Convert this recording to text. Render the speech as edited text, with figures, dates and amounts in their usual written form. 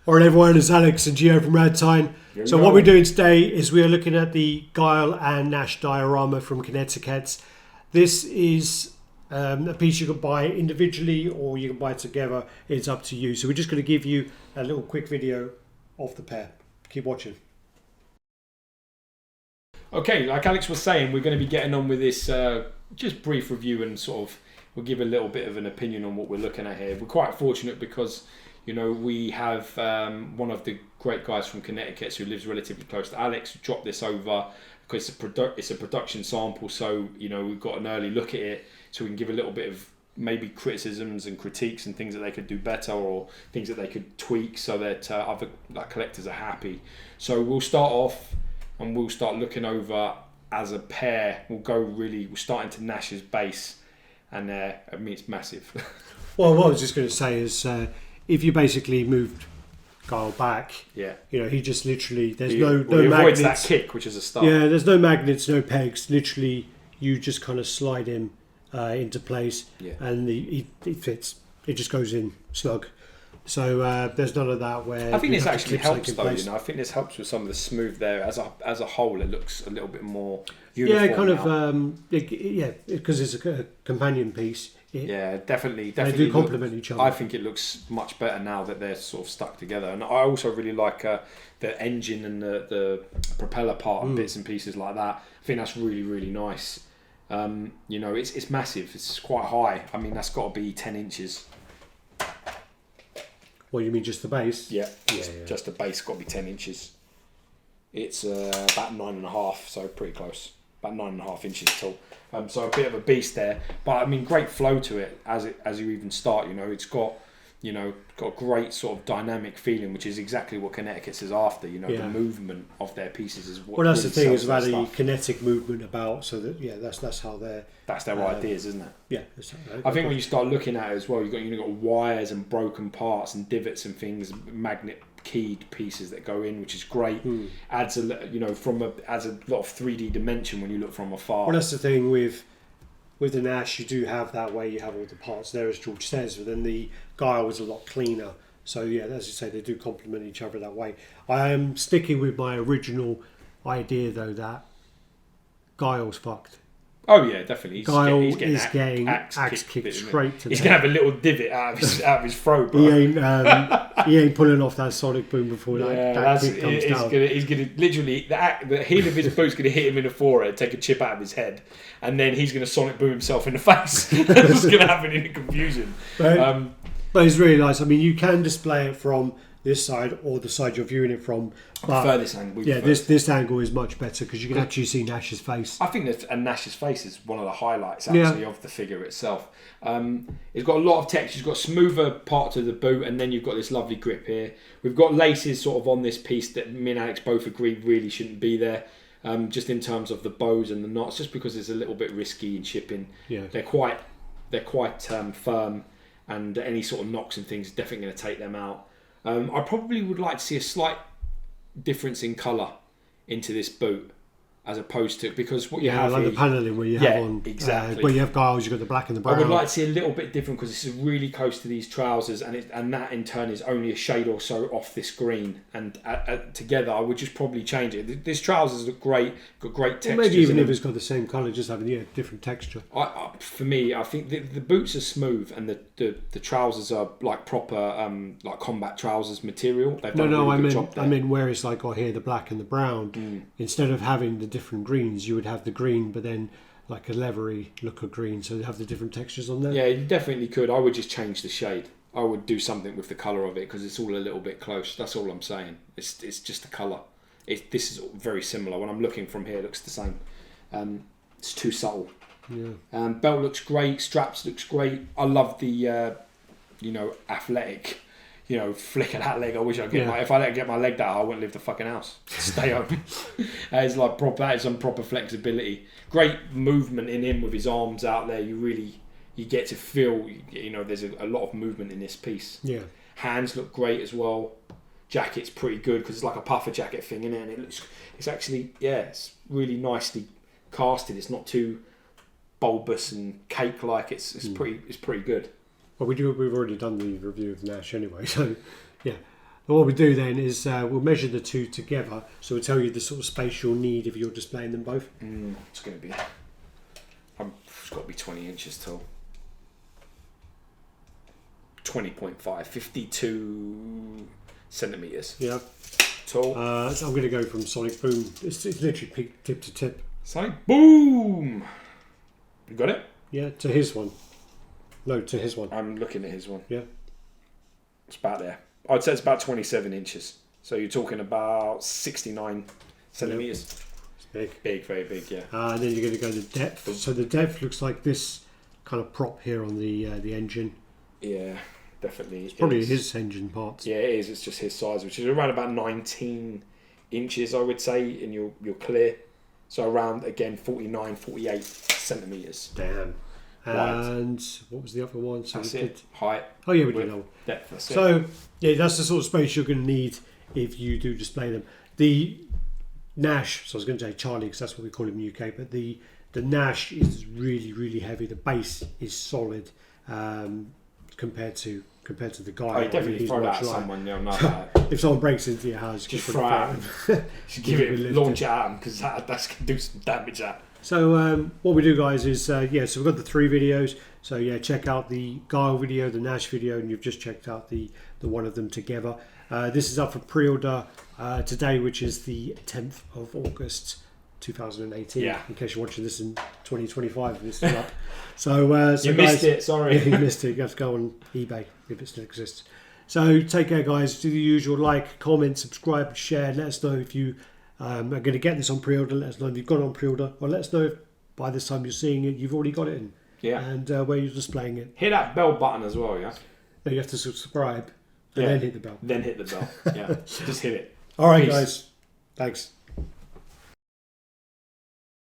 Alright everyone, it's Alex and Gio from RaddTitan. So what we're doing today is we are looking at the Guile and Nash diorama from Kinetiquettes. This is a piece you can buy individually or you can buy it together. It's up to you. So we're just going to give you a little quick video of the pair. Keep watching. Okay, like Alex was saying, we're going to be getting on with this just brief review and sort of we'll give a little bit of an opinion on what we're looking at here. We're quite fortunate because, you know, we have one of the great guys from Kinetiquettes who lives relatively close to Alex who dropped this over because it's a production sample, so, you know, we've got an early look at it so we can give a little bit of maybe criticisms and critiques and things that they could do better or things that they could tweak so that other collectors are happy. So we'll start off and we'll start looking over as a pair. We'll start into Nash's base, and I mean, it's massive. Well, what I was just going to say is if you basically moved Guile back, yeah, you know, he just literally, there's he no avoids magnets. that kick, which is a start. Yeah, there's no magnets, no pegs. Literally, you just kind of slide him into place, yeah, and he fits. It just goes in snug. So there's none of that where I think this actually helps though. place. You know, I think this helps with some of the smooth there. As a whole, it looks a little bit more uniform. Yeah, kind now. of. Because it's a companion piece. Yeah, definitely. They do complement each other. I think it looks much better now that they're sort of stuck together. And I also really like the engine and the propeller part and bits and pieces like that. I think that's really, really nice. You know, it's massive. It's quite high. I mean, that's got to be 10 inches. What, you mean just the base? Yeah, just the base got to be 10 inches. It's about 9.5, so pretty close. About 9.5 inches tall. So a bit of a beast there, but I mean, great flow to it as you even start. You know, it's got a great sort of dynamic feeling, which is exactly what Kinetiquettes is after. You know, the movement of their pieces is what. Well, that's really the thing, is about the kinetic movement about. So that that's how they're. That's their ideas, isn't it? Yeah. I think when you start looking at it as well, you've got wires and broken parts and divots and things, magnet keyed pieces that go in, which is great. Adds a lot of 3D dimension when you look from afar. Well, that's the thing with the Nash, you do have that way. You have all the parts there, as George says, but then the Guile was a lot cleaner. So yeah, as you say, they do complement each other that way. I am sticking with my original idea though that Guile's fucked. Oh yeah, definitely. Guile is getting axe kicked straight to the He's going to have a little divot out of his throat, bro. He ain't pulling off that sonic boom before that kick comes down. He's going to literally, the heel of his boot's going to hit him in the forehead, take a chip out of his head, and then he's going to sonic boom himself in the face. That's going to happen in confusion. But it's really nice. I mean, you can display it from this side or the side you're viewing it from. But I prefer this angle. Yeah, this angle is much better because you can actually see Nash's face. I think that Nash's face is one of the highlights actually of the figure itself. It's got a lot of texture. It's got smoother parts of the boot, and then you've got this lovely grip here. We've got laces sort of on this piece that me and Alex both agree really shouldn't be there. Just in terms of the bows and the knots, just because it's a little bit risky in shipping. Yeah, they're quite firm, and any sort of knocks and things are definitely going to take them out. I probably would like to see a slight difference in colour into this boot, as opposed to, because what you have like here, the panelling where you have on exactly where you have Guiles, you've got the black and the brown. I would like to see a little bit different because this is really close to these trousers, and that in turn is only a shade or so off this green, and together I would just probably change it. These trousers look great, got great textures. Well, maybe even if it's got the same colour, just having different texture. For me, I think the boots are smooth and the trousers are like proper like combat trousers material. They've done a really good job there. I mean where it's like here the black and the brown, instead of having the different greens, you would have the green, but then like a leathery look of green, so they have the different textures on there. Yeah, you definitely could. I would just change the shade. I would do something with the colour of it because it's all a little bit close. That's all I'm saying. It's just the colour. This is very similar. When I'm looking from here, it looks the same. It's too subtle. Yeah. Belt looks great. Straps looks great. I love the athletic. Flick of that leg. I wish I could. If I let get my leg down, I wouldn't leave the fucking house. Stay home. It's like proper. That is some proper flexibility. Great movement in him with his arms out there. You get to feel. There's a lot of movement in this piece. Yeah. Hands look great as well. Jacket's pretty good because it's like a puffer jacket thing in it, and it's actually it's really nicely casted. It's not too bulbous and cake-like. It's pretty good. Well, we've already done the review of Nash anyway, so yeah. And what we do then is we'll measure the two together, so we'll tell you the sort of space you'll need if you're displaying them both. It's going to be... It's got to be 20 inches tall. 20.5, 52 centimetres. Yeah. Tall. So I'm going to go from Sonic Boom. It's literally tip to tip. Sonic Boom! You got it? Yeah, to his one. No, to his one. I'm looking at his one. Yeah. It's about there. I'd say it's about 27 inches. So you're talking about 69 centimetres. It's big. Big, very big, yeah. And then you're going to go to depth. So the depth looks like this kind of prop here on the engine. Yeah, definitely. It's probably his engine parts. Yeah, it is. It's just his size, which is around about 19 inches, I would say, and you're clear. So around, again, 49, 48 centimetres. Damn. And what was the other one? So that's it. Height. Oh yeah, we did know. Depth. That's so yeah, that's the sort of space you're going to need if you do display them. The Nash. So I was going to say Charlie because that's what we call him in the UK. But the Nash is really, really heavy. The base is solid compared to the guy. Oh, you definitely throw that at someone. No, not that. If someone breaks into your house, just throw it at him. Just give it, launch it at him because that's going to do some damage at. So what we do, guys, is so we've got the 3 videos. So yeah, check out the Guile video, the Nash video, and you've just checked out the one of them together. This is up for pre-order today, which is the 10th of August 2018. Yeah. In case you're watching this in 2025, this is up. So you missed it. Sorry. If you missed it, you have to go on eBay if it still exists. So take care, guys. Do the usual: like, comment, subscribe, share. Let us know if you are going to get this on pre-order. Let us know if you've got it on pre-order, or let us know if by this time you're seeing it, you've already got it in. Yeah. And where you're displaying it. Hit that bell button as well, yeah? No, you have to subscribe and then hit the bell. Then hit the bell. Yeah. Just hit it. All right, Peace. guys. Thanks.